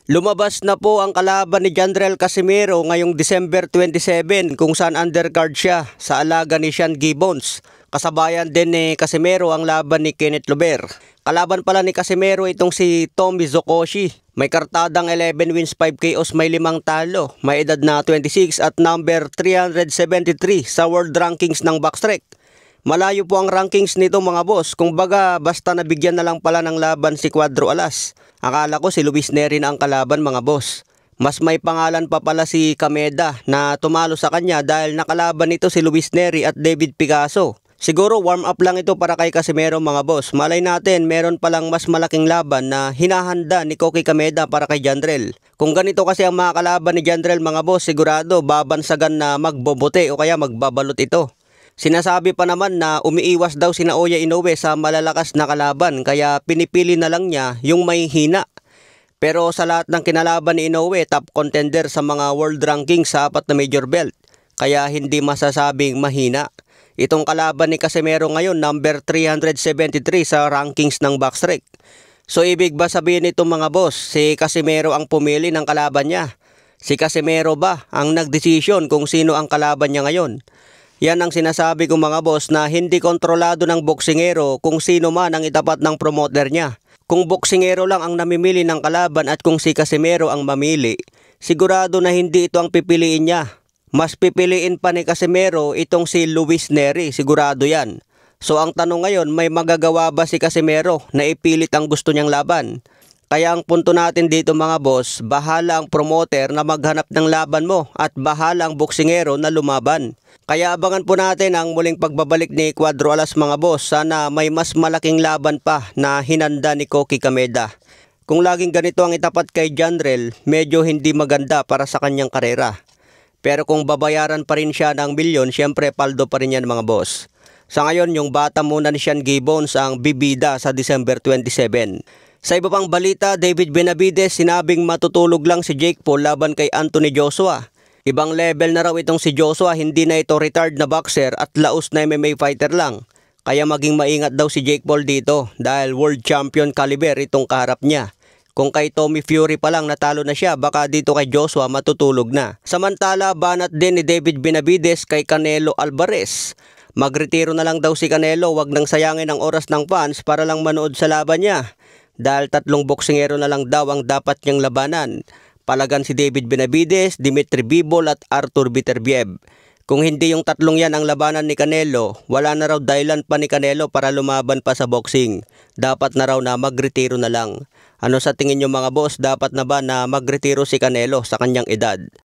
Lumabas na po ang kalaban ni Jandrel Casimero ngayong December 27 kung saan undercard siya sa alaga ni Sean Gibbons. Kasabayan din ni Casimero ang laban ni Kenneth Lover. Kalaban pala ni Casimero itong si Tommy Zokoshi. May kartadang 11 wins 5 KOs, may 5 talo. May edad na 26 at number 373 sa world rankings ng Backstrike. Malayo po ang rankings nito mga boss. Kung baga basta nabigyan na lang pala ng laban si Cuadro Alas. Akala ko si Luis Neri na ang kalaban mga boss. Mas may pangalan pa pala si Kameda na tumalo sa kanya dahil nakalaban nito si Luis Neri at David Picasso. Siguro warm up lang ito para kay Casimero mga boss. Malay natin meron palang mas malaking laban na hinahanda ni Koki Kameda para kay Jandrel. Kung ganito kasi ang mga kalaban ni Jandrel mga boss, sigurado babansagan na magbobote o kaya magbabalot ito. Sinasabi pa naman na umiiwas daw si Naoya Inoue sa malalakas na kalaban kaya pinipili na lang niya yung may hina. Pero sa lahat ng kinalaban ni Inoue, top contender sa mga world ranking sa 4 na major belt. Kaya hindi masasabing mahina. Itong kalaban ni Casimero ngayon, number 373 sa rankings ng Backstrike. So ibig ba sabihin nito mga boss, si Casimero ang pumili ng kalaban niya? Si Casimero ba ang nagdesisyon kung sino ang kalaban niya ngayon? Yan ang sinasabi ko mga boss na hindi kontrolado ng boksingero kung sino man ang itapat ng promoter niya. Kung boksingero lang ang namimili ng kalaban at kung si Casimero ang mamili, sigurado na hindi ito ang pipiliin niya. Mas pipiliin pa ni Casimero itong si Luis Neri, sigurado yan. So ang tanong ngayon, may magagawa ba si Casimero na ipilit ang gusto niyang laban? Kaya ang punto natin dito mga boss, bahala ang promoter na maghanap ng laban mo at bahala ang boksingero na lumaban. Kaya abangan po natin ang muling pagbabalik ni Cuadro Alas mga boss. Sana may mas malaking laban pa na hinanda ni Koki Kameda. Kung laging ganito ang itapat kay Jandrel, medyo hindi maganda para sa kanyang karera. Pero kung babayaran pa rin siya ng milyon, syempre paldo pa rin yan mga boss. Sa ngayon, yung bata muna ni Sean Gibbons ang bibida sa December 27. Sa iba pang balita, David Benavides sinabing matutulog lang si Jake Paul laban kay Anthony Joshua. Ibang level na raw itong si Joshua, hindi na ito retired na boxer at laos na MMA fighter lang. Kaya maging maingat daw si Jake Paul dito dahil world champion caliber itong kaharap niya. Kung kay Tommy Fury pa lang natalo na siya, baka dito kay Joshua matutulog na. Samantala, banat din ni David Benavides kay Canelo Alvarez. Magretiro na lang daw si Canelo, wag nang sayangin ang oras ng fans para lang manood sa laban niya. Dahil 3 boksingero na lang daw ang dapat niyang labanan. Palagan si David Benavides, Dimitri Bivol at Arthur Beterbiev. Kung hindi yung 3 yan ang labanan ni Canelo, wala na raw dahilan pa ni Canelo para lumaban pa sa boxing. Dapat na raw na magretiro na lang. Ano sa tingin nyo mga boss, dapat na ba na magretiro si Canelo sa kanyang edad?